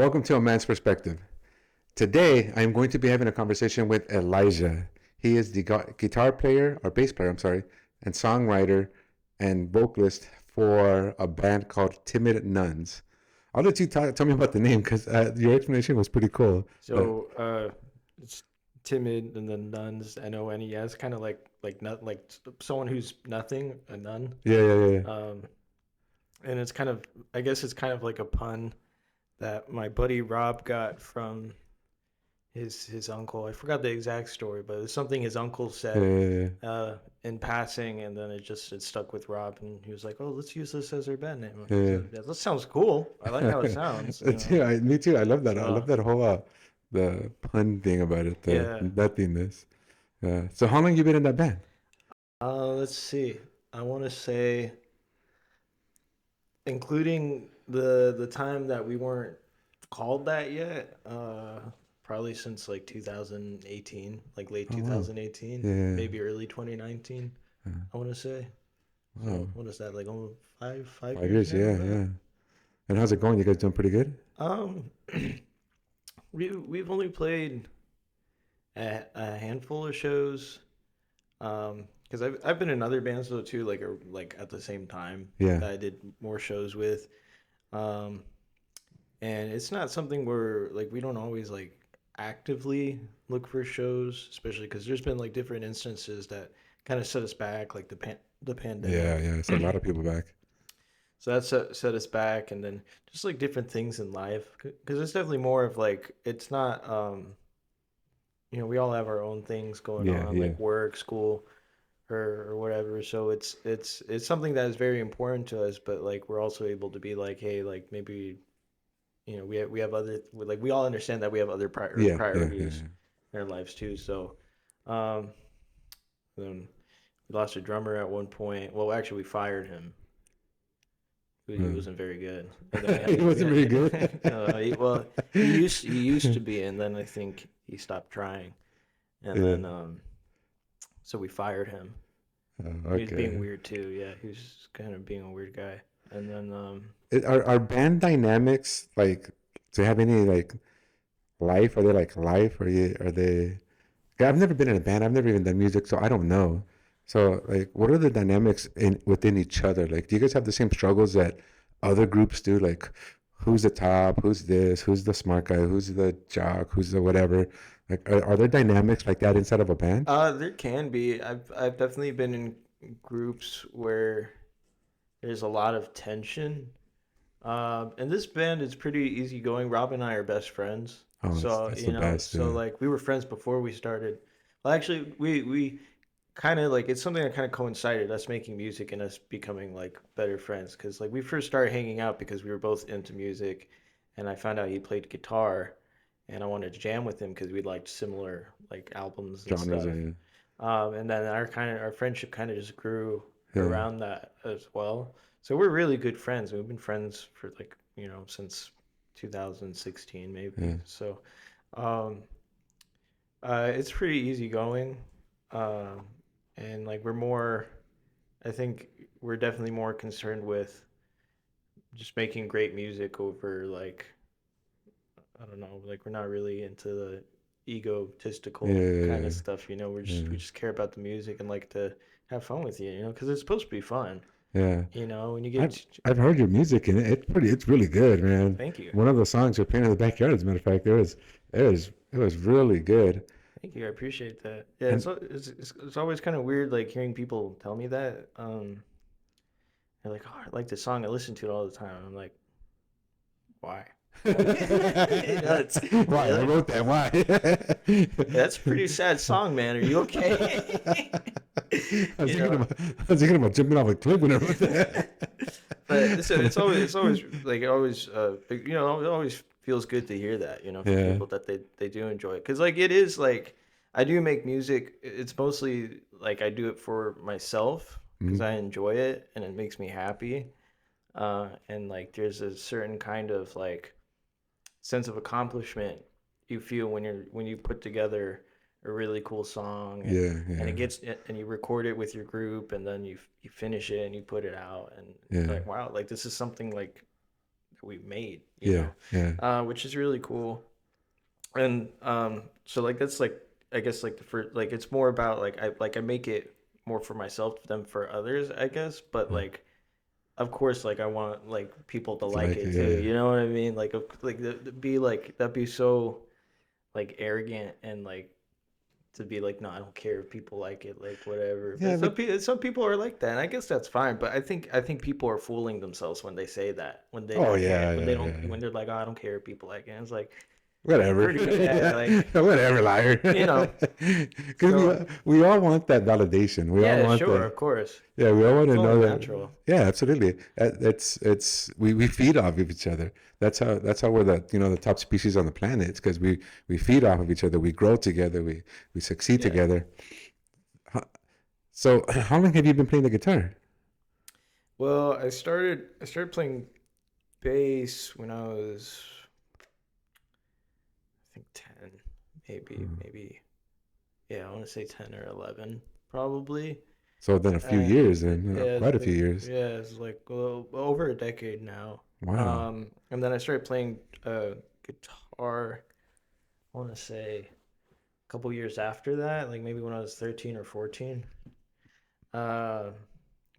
Welcome to A Man's Perspective. Today, I'm going to be having a conversation with Elijah. He is the guitar player, or bass player, I'm sorry, and songwriter and vocalist for a band called Timid Nuns. I'll let you tell me about the name because your explanation was pretty cool. But It's timid and then nuns, NONES, kind of like not like someone who's nothing, a nun. yeah, yeah, yeah. Um, and it's kind of, I guess it's kind of like a pun that my buddy Rob got from his uncle. I forgot the exact story, but it's something his uncle Yeah, said yeah, in passing, and then it stuck with Rob, and he was like, "Oh, let's use this as our band name." yeah, I yeah. said, "Yeah, that sounds cool. I like how it sounds." Me too. I love that. I So love that whole the pun thing about it, the yeah. nothingness. So how long you been in that band? Let's see. I want to say, including the time that we weren't called that yet, probably since like 2018, like late Oh wow. 2018, Yeah. maybe early 2019. Yeah. I want to say. Wow. So what is that? Like almost five 5 years years, now yeah, about. yeah. And how's it going? You guys doing pretty good? Um, we've only played a handful of shows. Because I've been in other bands though too, like at the same time Yeah. that I did more shows with. Um, and it's not something where like we don't always like actively look for shows, especially because there's been like different instances that kind of set us back, like the Yeah, pandemic. yeah. It's a lot of people back. So that set us back, and then just like different things in life, because it's definitely more of like it's not we all have our own things going Yeah, on, yeah. like work, school, or whatever. So it's something that is very important to us, but like we're also able to be like, hey, like maybe we have other like we all understand that we have other Yeah, yeah, yeah, priorities in our lives too. So um, then we lost a drummer at one point. Well, actually, we fired him. He yeah. wasn't very good, and then we had It wasn't very good. to. Well, he used to be, and then I think he stopped trying, and Yeah. then so we fired him. He was being Okay. weird too. Yeah, he was kind of being a weird guy. And then Are band dynamics like, do they have any like life? Are they like life? Are they? Yeah, I've never been in a band. I've never even done music, so I don't know. So like, what are the dynamics in within each other? Like, do you guys have the same struggles that other groups do? Like, who's the top? Who's this? Who's the smart guy? Who's the jock? Who's the whatever? Like, are there dynamics like that inside of a band? there can be. I've definitely been in groups where there's a lot of tension. And this band is pretty easygoing. Rob and I are best friends. Oh, So, that's the best. so Yeah. like we were friends before we started. Well, actually, we kind of like it's something that kind of coincided us making music and us becoming like better friends because like we first started hanging out because we were both into music, and I found out he played guitar, and I wanted to jam with him because we liked similar like albums and Genres. stuff. Yeah. And then our friendship kind of just grew Yeah. around that as well. So we're really good friends. We've been friends for like since 2016 maybe. Yeah. So um, it's pretty easygoing, um, and like we're more. I think we're definitely more concerned with just making great music over like I don't know, like we're not really into the Yeah. egotistical kind Yeah. of stuff. Yeah. We just care about the music and like to have fun with you. Because it's supposed to be fun. Yeah. When you get I've I've heard your music and it's really good, man. thank you, One of the songs you're playing in the backyard, as a matter of fact, it was really good. thank you. I appreciate that. Yeah, And it's always kind of weird like hearing people tell me that. They're like, oh, I like this song. I listen to it all the time. I'm like, why? It's why I really wrote that? Why? that's a pretty sad song, man. Are you okay? I was you thinking know. about I was thinking about jumping off a cliff when I wrote that. But it's always like it always feels good to hear that from Yeah. people that they do enjoy it because like it is like I do make music. It's mostly like I do it for myself because Mhm. I enjoy it and it makes me happy. And like there's a certain kind of like sense of accomplishment you feel when you put together a really cool song Yeah, and yeah, and you record it with your group and then you finish it and you put it out and yeah. you're like wow like this is something like we made, Yeah, yeah. which is really cool. And so like that's like I guess like the first like it's more about like I make it more for myself than for others, I guess. But Yeah. like of course like I want like people to To like like it it, too. yeah. You know what I mean? Like be like that'd be so like arrogant and like to be like, no, I don't care if people like it, like whatever. Yeah, But but some people are like that, and I guess that's fine. But I think people are fooling themselves when they say that, when they oh don't care, yeah, when they yeah, don't, yeah. when they're like, oh, I don't care if people like it. And it's like, Whatever. pretty yeah, like Whatever, liar. you know. Because So we all want that validation. We all yeah, want sure, that. of course, Yeah, we all want it's to only know that. natural. Yeah, absolutely. It's we feed off of each other. That's how we're the top species on the planet. It's because we feed off of each other. We grow together. We succeed Yeah. together. So, how long have you been playing the guitar? Well, I started playing bass when I was I think 10, maybe yeah, I want to say 10 or 11 probably. So then a few Uh, years, and yeah, quite a few years. it's like well, over a decade now. Wow. And then I started playing guitar. I want to say a couple years after that, like maybe when I was 13 or 14. Uh,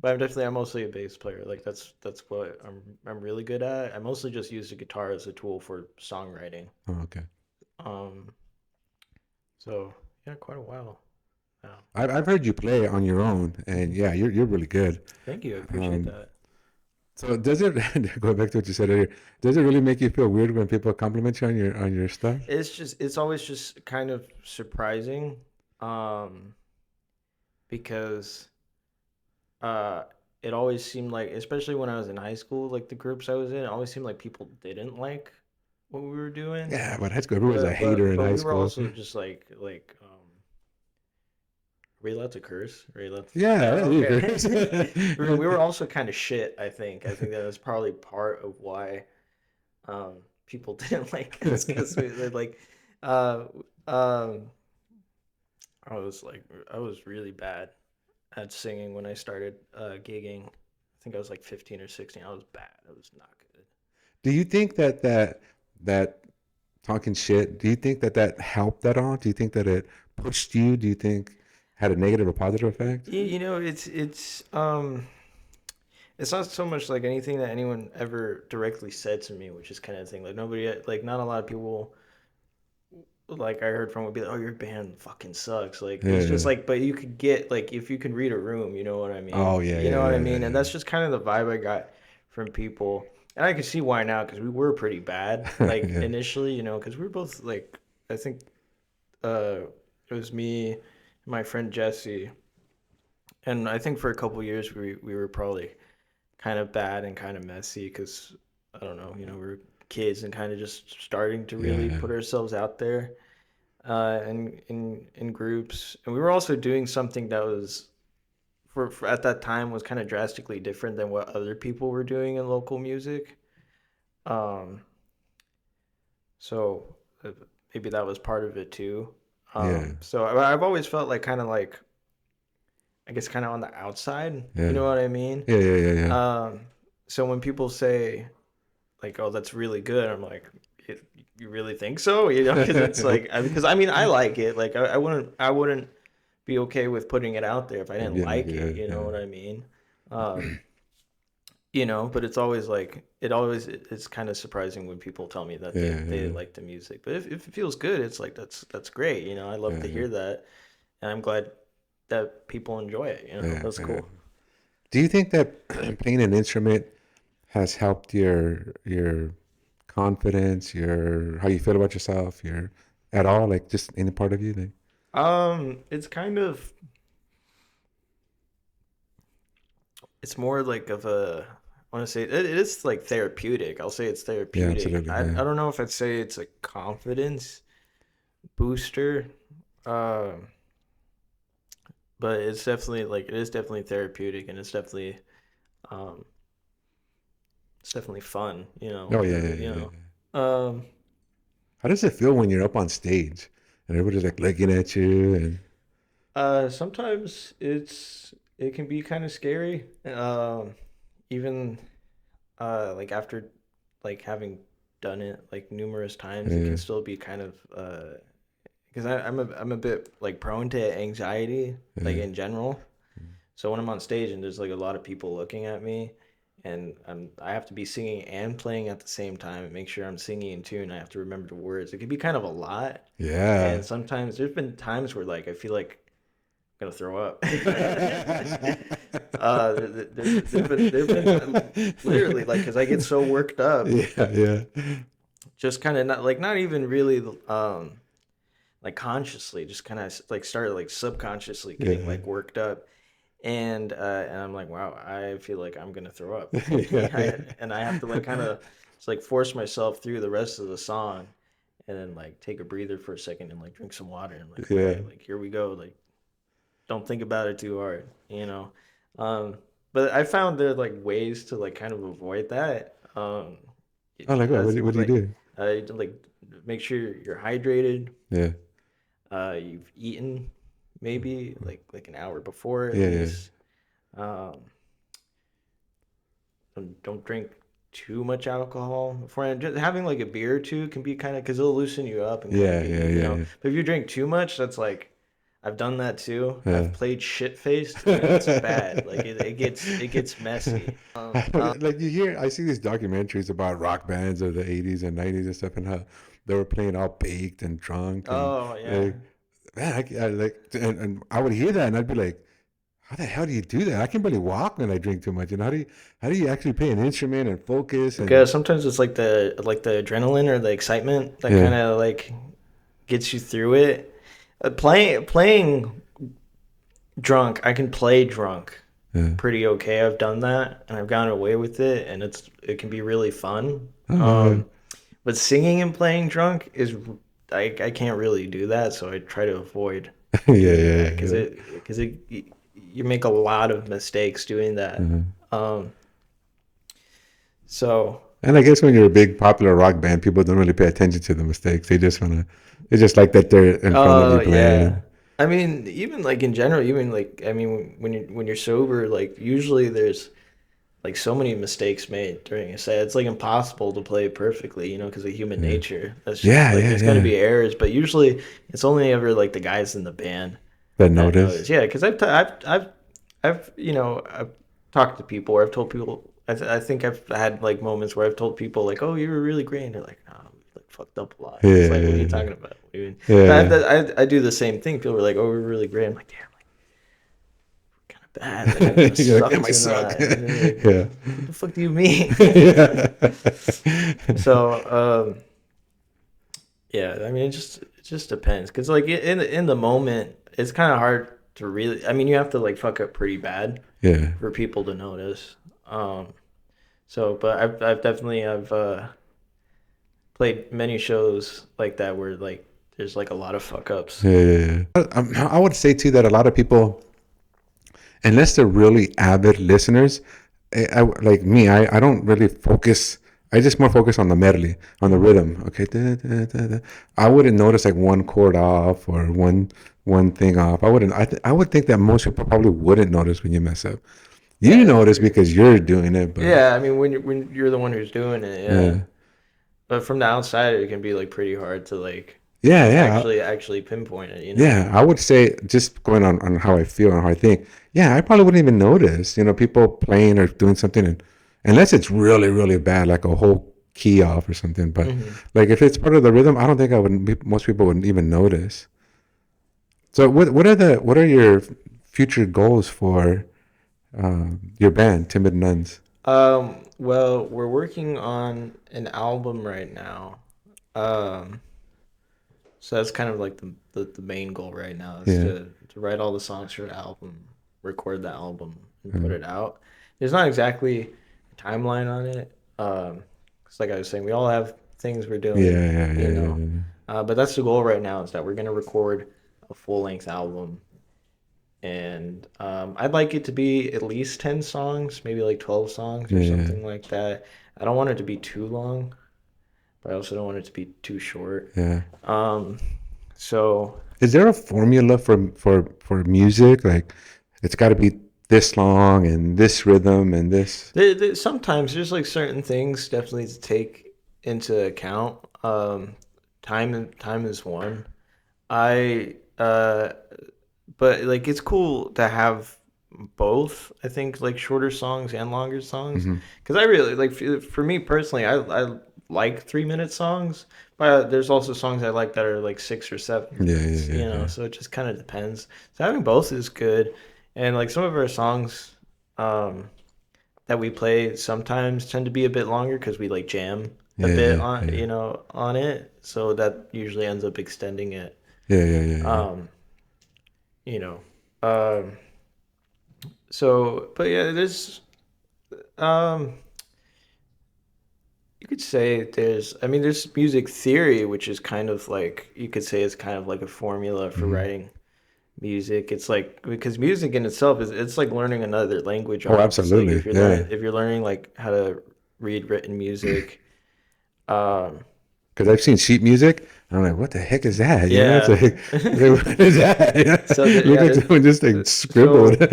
but I'm mostly a bass player. Like that's what I'm really good at. I mostly just use the guitar as a tool for songwriting. Oh, okay. Um, so yeah, quite a while now. I've heard you play on your own, and yeah, you're really good. Thank you, I appreciate Um, that. so does it going back to what you said earlier? Does it really make you feel weird when people compliment you on your stuff? It's always just kind of surprising, um, because uh, it always seemed like, especially when I was in high school, like the groups I was in, it always seemed like people didn't like what we were doing. Yeah, but high school, everyone was a But hater in high we were school. also just are we allowed to curse? Are we allowed to... Yeah, Yeah, you okay. could. We were also kind of shit, I think. I think that was probably part of why people didn't like us because they're like uh um I was like I was really bad at singing when I started gigging. I think I was like 15 or 16. I was bad. I was not good. Do you think that talking shit? Do you think that helped at all? Do you think that it pushed you? Do you think had a negative or positive effect? It's not so much like anything that anyone ever directly said to me, which is kind of thing. Like nobody, like not a lot of people, like I heard from would be like, "Oh, your band fucking sucks." Like Yeah, it's just yeah. like, but you could get like if you can read a room, you know what I mean? Oh yeah, You yeah, know what I yeah, yeah, mean? And yeah. that's just kind of the vibe I got from people, and I can see why now because we were pretty bad, like Yeah, initially, because we were both like, I think, uh, it was me, and my friend Jesse, and I think for a couple years we were probably kind of bad and kind of messy because I don't know, we were kids and kind of just starting to yeah, really yeah, put ourselves out there in groups, and we were also doing something that was for at that time was kind of drastically different than what other people were doing in local music. Um, so maybe that was part of it too. yeah, So I've always felt like kind of like I guess kind of on the outside. You yeah, know what I mean? yeah, yeah, yeah, yeah. Um, so when people say like, "Oh, that's really good," I'm like, "You really think so?" Because it's like, because I mean, I like it. Like, I wouldn't be okay with putting it out there if I And didn't being like, like yeah, it. You know yeah, what I mean? Um, but it's always like it's kind of surprising when people tell me that yeah, they yeah, like the music. But if it feels good, it's like that's great. I love yeah, to yeah, hear that, and I'm glad that people enjoy it. yeah, That's yeah. cool. Do you think that playing an instrument has helped your confidence, your how you feel about yourself, your at all, like just any part of you? Like, It's kind of it's more like of a I want to say it is like therapeutic. I'll say it's yeah, therapeutic. absolutely, I yeah, don't know if I'd say it's a confidence booster, um, but it's definitely like it is definitely therapeutic and um, it's definitely fun. oh yeah, Whenever yeah, yeah, yeah. um, How does it feel when you're up on stage and everybody's like looking at you and sometimes it can be kind of scary. Even like after like having done it like numerous times, it can Yeah, still be kind of because I'm a bit like prone to anxiety like yeah, in general. So when I'm on stage and there's like a lot of people looking at me, and I have to be singing and playing at the same time and make sure I'm singing in tune. I have to remember the words. It can be kind of a lot, yeah. and sometimes there's been times where like I feel like I'm gonna throw up. There've been literally like because I get so worked up, Yeah, yeah, just kind of not even really like consciously, just kind of like started like subconsciously getting yeah, like worked up. And I'm like, wow, I feel like I'm gonna throw up. yeah, yeah. And I have to like kind of just like force myself through the rest of the song, and then like take a breather for a second and like drink some water and like, Yeah. okay, like here we go. Like don't think about it too hard, you know. Um, but I found there like ways to like kind of avoid that. Oh, like what? As What do you like do? like make sure you're hydrated. Yeah, You've eaten maybe like an hour before at yeah, yeah, least. Um, don't drink too much alcohol before. Just having like a beer or two can be kind of because it'll loosen you up and kind of yeah, get yeah, you, you know. yeah, But if you drink too much, that's like I've done that too. yeah. I've played shit faced and it's bad. Like it gets messy. Like you hear, I see these documentaries about rock bands of the '80s and '90s and stuff, and how they were playing all baked and drunk, and Oh yeah. like, man, I like, and I would hear that, and I'd be like, how the hell do you do that? I can barely walk when I drink too much. And how do you actually play an instrument and focus and Because sometimes it's like the adrenaline or the excitement that yeah, kind of like gets you through it. Playing drunk, I can play drunk yeah. pretty okay. I've done that and I've gotten away with it, and it can be really fun. Oh, But singing and playing drunk is I can't really do that, so I try to avoid yeah, doing yeah, that yeah, because it you make a lot of mistakes doing yeah. that. Um, so And I guess when you're a big popular rock band, people don't really pay attention to the mistakes. They just wanna, they just like that they're in front of you yeah. playing. I mean, even like in general, even like I mean, when you're sober, like usually there's like so many mistakes made during a set. It's like impossible to play perfectly, you know, because of human Yeah, nature. That's just yeah, like yeah, there's gonna yeah. be errors, but usually it's only ever like the guys in the band That that notice. notice. Yeah, because I've you know I've talked to people or I've told people. I think I've had like moments where I've told people like, "Oh, you were really great," and they're like, "No, we like fucked up a lot." Yeah, It's like, "What are you yeah, talking about? What do you mean?" yeah. I do the same thing. People are like, "Oh, we're really great." I'm like, "Damn, like kind of bad. Like I kind Yeah. of You're like, damn, sucked I in suck. that." And they're like, Yeah. "What the fuck do you mean?" Yeah. So yeah, I mean, it just depends because like in the moment, it's kind of hard to really. I mean, you have to like fuck up pretty bad Yeah. for people to notice. So, but I've definitely I've played many shows like that where like there's like a lot of fuck ups. Yeah, yeah, yeah. I would say too that a lot of people, unless they're really avid listeners, like me, I don't really focus. I just more focus on the medley, on the rhythm. Okay, da, da, da, da. I wouldn't notice like one chord off or one thing off. I wouldn't. I would think that most people probably wouldn't notice when you mess up. You Yeah, I notice agree. because you're doing it, but Yeah, I mean when you're the one who's doing it, yeah. yeah, But from the outside, it can be like pretty hard to like yeah, yeah. actually pinpoint it, you know? Yeah, I would say just going on how I feel and how I think. Yeah, I probably wouldn't even notice, people playing or doing something, and unless it's really, really bad, like a whole key off or something. But Hmm. like if it's part of the rhythm, I don't think I would. Most people wouldn't even notice. So what are your future goals for your band, Timid Nuns? Well, we're working on an album right now. Um, so that's kind of like the main goal right now is Yeah, to write all the songs for the album, record the album, and put uh, it out. There's not exactly a timeline on it. 'Cause like I was saying, we all have things we're doing, yeah, yeah, you yeah, know. yeah, But that's the goal right now is that we're gonna record a full length album, and I'd like it to be at least 10 songs, maybe like 12 songs or yeah, yeah, something like that. I don't want it to be too long, but I also don't want it to be too short. yeah. Um, so Is there a formula for music? Like, it's got to be this long and this rhythm and this. Sometimes there's like certain things definitely to take into account. Time is one. I but like it's cool to have both. I think like shorter songs and longer songs Hmm. because I really like for me personally, I like 3 minute songs, but there's also songs I like that are like 6 or 7 Yeah, yeah, minutes. yeah, You know, yeah, so it just kind of depends. So having both is good, and like some of our songs. That we play sometimes tend to be a bit longer because we like jam a yeah, bit yeah, on yeah, on it, so that usually ends up extending it. yeah, yeah, yeah, yeah. Um, you know, um, but yeah, there's um, you could say I mean, there's music theory, which is kind of like you could say it's kind of like a formula for Hmm. writing music. It's like because music in itself is it's like learning another language Oh, almost. Like absolutely. Yeah. if you're learning like how to read written music. Um, Because I've seen sheet music, and I'm like, what the heck is that? You know, Yeah. it's like what is that? You So know? Look yeah, like someone just like scribbled. so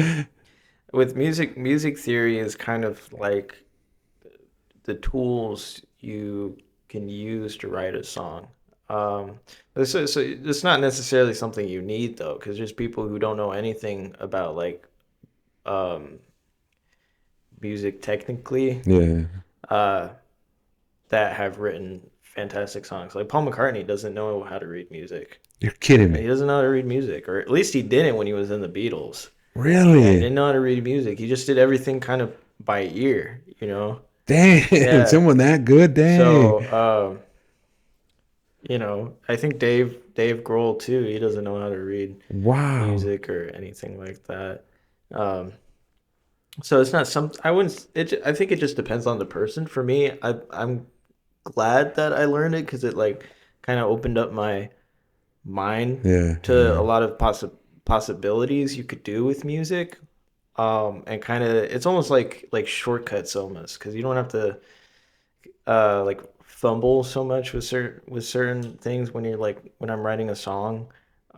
with music theory is kind of like the tools you can use to write a song. Um, so it's not necessarily something you need though, because there's people who don't know anything about like um, music technically, Yeah, uh, that have written fantastic songs. Like Paul McCartney doesn't know how to read music. you're kidding He me. doesn't know how to read music, or at least he didn't when he was in the Beatles. Yeah, he Really? didn't know how to read music. He just did everything kind of by ear, you know? Dang, Yeah. someone that good? Dang. So, I think Dave Grohl too, he doesn't know how to read Wow. music or anything like that. Um, so it's not some I wouldn't I think it just depends on the person. For me, I'm glad that I learned it because it like kind of opened up my mind Yeah, to a yeah, lot of possibilities you could do with music. And kind of it's almost like shortcuts almost because you don't have to like fumble so much with certain things when you're like when I'm writing a song.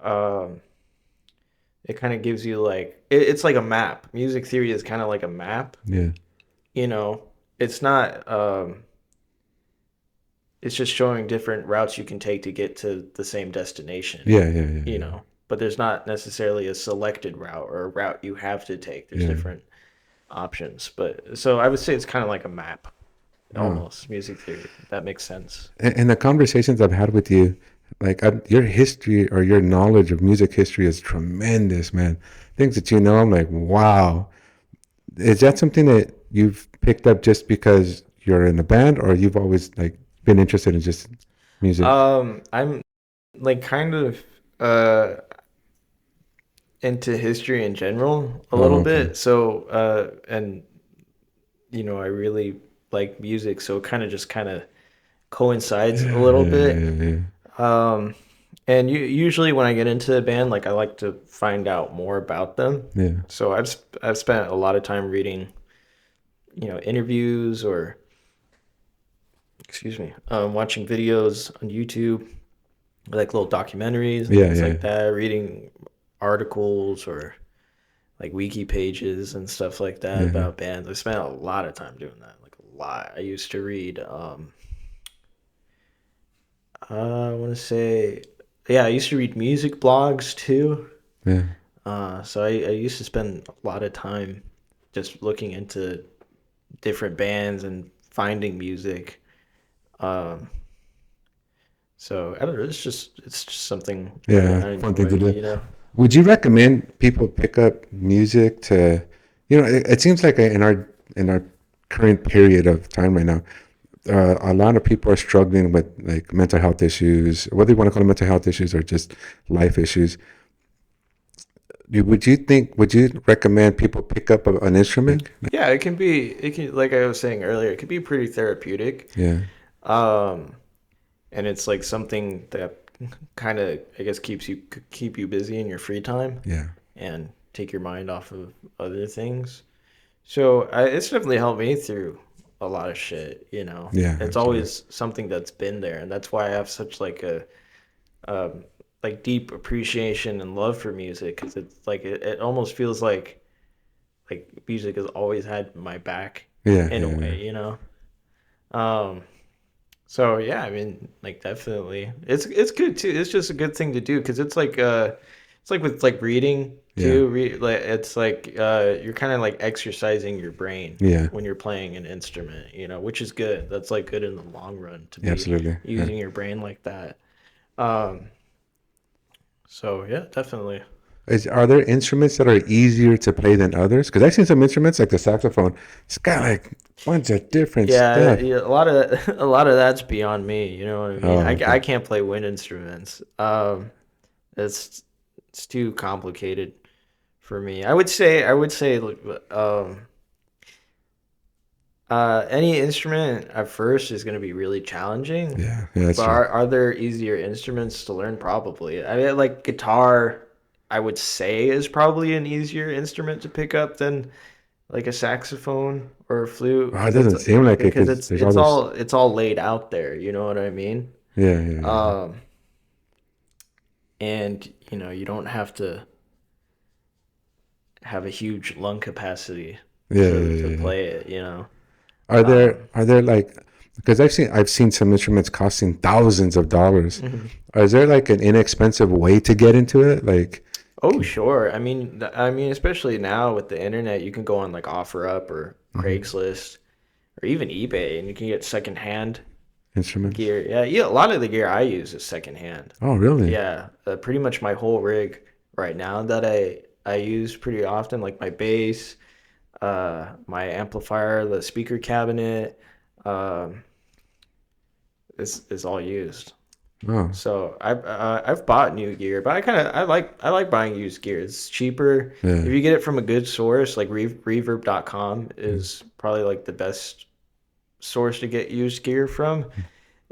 Um, it kind of gives you like it's like a map. Music theory is kind of like a map. yeah, You know, it's not. It's just showing different routes you can take to get to the same destination. yeah, yeah, yeah, You yeah, know, but there's not necessarily a selected route or a route you have to take. There's yeah. different options. But so I would say it's kind of like a map, Oh. almost music theory. If that makes sense. And the conversations I've had with you, like your history or your knowledge of music history is tremendous, man. Things that you know, I'm like, wow. Is that something that you've picked up just because you're in a band, or you've always like been interested in just music? I'm like kind of uh into history in general a Oh, little okay. bit. So and I really like music, so it kind of coincides a Yeah, little yeah, bit. yeah, yeah, Um and usually when I get into a band, like I like to find out more about them. yeah, So I've spent a lot of time reading, interviews or excuse me, watching videos on YouTube, like little documentaries and yeah, things yeah, like that, reading articles or like wiki pages and stuff like that yeah, about bands. I spent a lot of time doing that, like a lot. I used to read, I want to say, yeah, I used to read music blogs too. yeah. So I used to spend a lot of time just looking into different bands and finding music. Um, so I don't know. It's just something Yeah, I fun thing to enjoy. do. Would you recommend people pick up music to, it seems like in our current period of time right now, a lot of people are struggling with like mental health issues, whether you want to call them mental health issues or just life issues. Would you recommend people pick up an instrument? Yeah, it can like I was saying earlier, it can be pretty therapeutic. Yeah, Um, and it's like something that kind of I guess keep you busy in your free time yeah, and take your mind off of other things. So it's definitely helped me through a lot of shit, you know. yeah, It's absolutely. always something that's been there, and that's why I have such like a um, like deep appreciation and love for music because it's like it almost feels like like music has always had my back Yeah, in a yeah, way, yeah. you know. Um, so yeah, I mean, like definitely, it's good too. It's just a good thing to do because it's like with like reading Yeah. too. Like it's like you're kind of like exercising your brain Yeah. when you're playing an instrument, you know, which is good. That's like good in the long run to Yeah, be absolutely. Yeah. using your brain like that. Um, so yeah, definitely. Are there instruments that are easier to play than others? Because I've seen some instruments like the saxophone. It's got like a bunch of different Yeah, stuff. yeah, a lot of a lot of that's beyond me. You know what I mean? Oh, I okay. can't play wind instruments. It's it's too complicated for me. I would say any instrument at first is going to be really challenging. Yeah, yeah, that's But true. are there easier instruments to learn? Probably. I mean, like guitar, I would say is probably an easier instrument to pick up than like a saxophone or a flute Oh, it doesn't seem like it because because there's all this. it's all laid out there. You know what I mean? Yeah, yeah, yeah, Um, and you know you don't have to have a huge lung capacity yeah, yeah, yeah, to yeah, yeah. play it. You know. Um, Are there like because I've seen some instruments costing thousands of dollars. mhm. Is there like an inexpensive way to get into it? Like Oh, sure. I mean, especially now with the internet, you can go on like OfferUp or mhm, Craigslist or even eBay, and you can get secondhand instruments. gear. Yeah, yeah. A lot of the gear I use is secondhand. Oh, really? Yeah, pretty much my whole rig right now that I use pretty often, like my bass, my amplifier, the speaker cabinet, um, is all used. Oh, So I've bought new gear, but I like buying used gear. It's cheaper yeah. if you get it from a good source. Like Reverb.com Mm, is probably like the best source to get used gear from,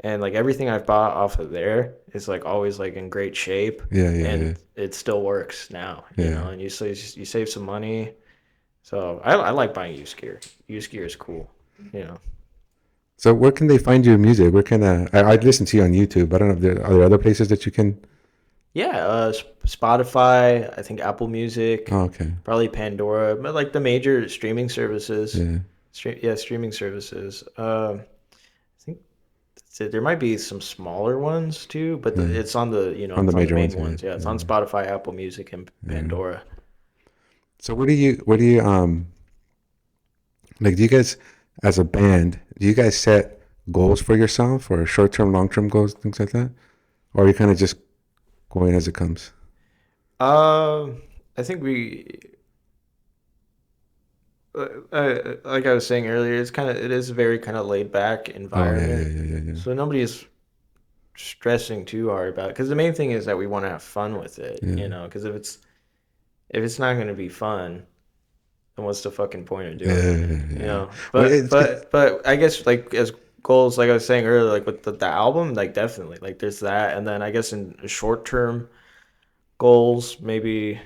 and like everything I've bought off of there is like always like in great shape, yeah, yeah, and yeah, it still works now. You yeah. know, and you save some money. So I like buying used gear. Used gear is cool. You know. So where can they find your music? Where can I'd listen to you on YouTube. I don't know if are there other places that you can. Yeah, Spotify, I think Apple Oh, Music, okay. probably Pandora, but like the major streaming services. Yeah, Yeah, streaming services. I think that's it. There might be some smaller ones too, but yeah. it's on the, you know, On the it's on the major main ones, yeah, ones. Yeah, it's yeah, on Spotify, Apple Music, and yeah. Pandora. So what do you like? Do you guys, as a band, do you guys set goals for yourself or short term, long term goals, things like that, or are you kind of just going as it comes? I think like I was saying earlier, it is a very kind of laid back Oh yeah, yeah, environment, yeah, yeah, yeah, so nobody's stressing too hard about it. Because the main thing is that we want to have fun with it, yeah, you know. Because if it's not gonna be fun, then what's the fucking point of yeah, doing yeah, it, yeah, you yeah. know? Well, it's But I guess like as goals, like I was saying earlier, like with the album, like definitely, like there's that, and then I guess in short term goals, maybe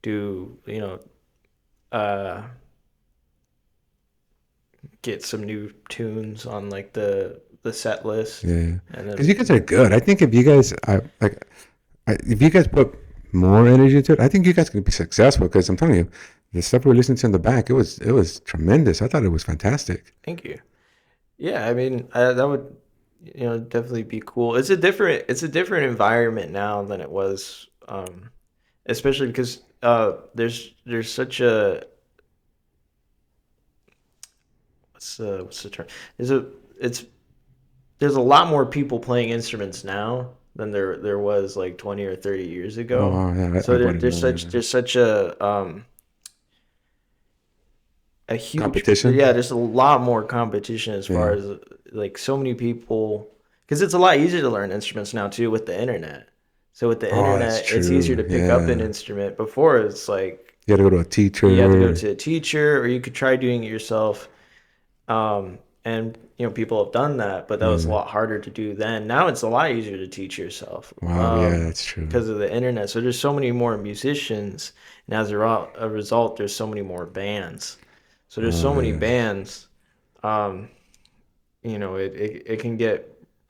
do you know uh get some new tunes on like the set list, yeah, and because then you guys are good. I think if you guys, if you guys put more energy into it, I think you guys could be successful. Because I'm telling you, the stuff we were listening to in the back, it was tremendous. I thought it was fantastic. thank you. Yeah, I mean, that would, you know, definitely be cool. It's a different environment now than it was, especially because there's such a what's the term? There's a it's there's a lot more people playing instruments now than there was like 20 or 30 years Oh ago. wow, yeah, So I wouldn't know. Yeah. there's such a huge Competition. yeah, there's a lot more competition as far Yeah. as like so many people because it's a lot easier to learn instruments now too with the internet. So with the Oh, that's internet it's easier true. to pick up an Yeah. instrument. Before it's like You got to go to a you have to go teacher. to a teacher or you could try doing it yourself. And you know people have done that, but that was a Yeah. lot harder to do then. Now it's a lot easier to teach yourself Wow. Yeah, that's true. because of the internet. So there's so many more musicians, and as a result, there's so many more bands. So there's so Oh many yeah. bands. Um, you know, it can get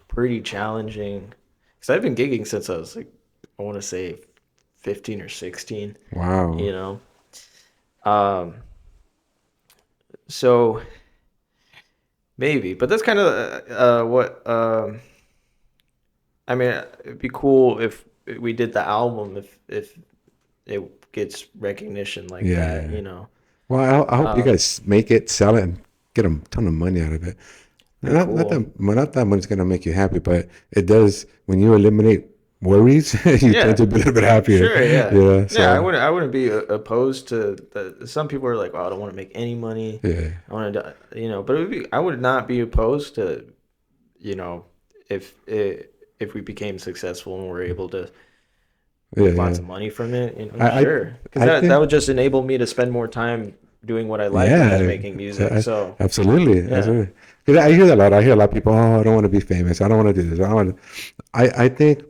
pretty challenging. Because I've been gigging since I was like, I want to say 15 or 16. Wow. You know, Um, so maybe, but that's kind of what I mean. It'd be cool if we did the album if it gets recognition like Yeah, that, yeah. you know. Well, I hope you Um, guys make it, sell it, and get a ton of money out of it. be cool. Not that money's gonna make you happy, but it does when you eliminate worries. You tend Yeah, to be a little bit happier. sure, yeah. Yeah. Yeah, So I wouldn't be opposed to the, some people are like, "Oh, I don't want to make any money. yeah, I want to, you know," but it would be, I would not be opposed to, you know, if if we became successful and were able to yeah, make yeah. lots of money from it, you know, I I sure. Because I that think would just enable me to spend more time doing what I like, which is yeah, making music. So, absolutely, yeah. absolutely. 'Cause I hear that a lot. I hear a lot of people. Oh, I don't want to be famous. I don't want to do this. I don't want to. I think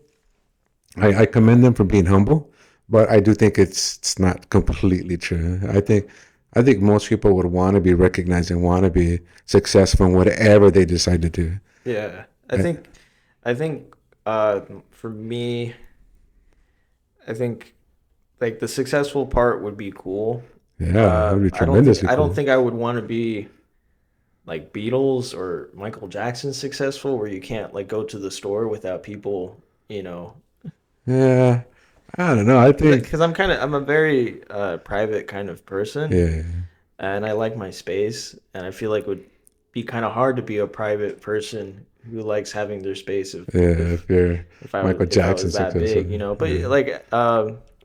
I commend them for being humble, but I do think it's not completely true. I think most people would want to be recognized and want to be successful in whatever they decide to do. Yeah. I, I think for me, I think like the successful part would be cool. yeah, that would be tremendously I don't cool. think I would want to be like Beatles or Michael Jackson successful where you can't like go to the store without people, you know, Yeah, I don't know. I think because I'm a very private kind of person yeah, and I like my space and I feel like it would be kind of hard to be a private person who likes having their space yeah. If you're Michael if I Jackson was that successful, big, you know. But yeah, like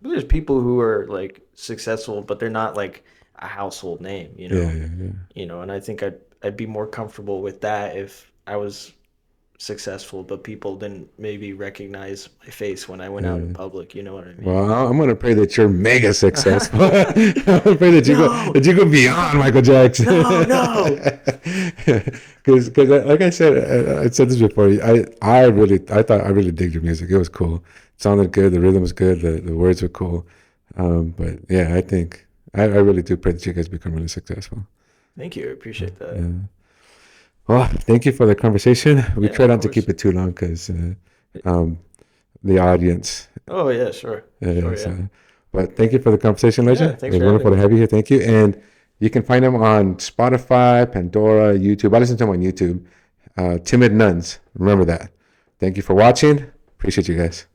there's people who are like successful but they're not like a household name, you yeah, know. yeah, yeah. You know, and I think I'd be more comfortable with that if I was successful but people didn't maybe recognize my face when I went out in Yeah. public, you know what I mean? Well, I'm gonna pray that you're mega successful. I'm gonna pray No, that you go beyond Michael Jackson. no. Because like I said, I said this before. I thought I really digged your music. It was cool. It sounded good. The rhythm was good. The words were cool. But yeah, I think I really do pray that you guys become really successful. Thank you. I appreciate that. Yeah. Well, thank you for the conversation. We Yeah, try of not to keep course. it too long because um, the audience. Oh yeah, sure. Yeah, Sure, yeah. so, but thank you for the conversation, Yeah, Leisure. It thanks was for having wonderful to me. have you here. Thank you. And you can find them on Spotify, Pandora, YouTube. I listen to them on YouTube. Timid Nuns. Remember that. Thank you for watching. Appreciate you guys.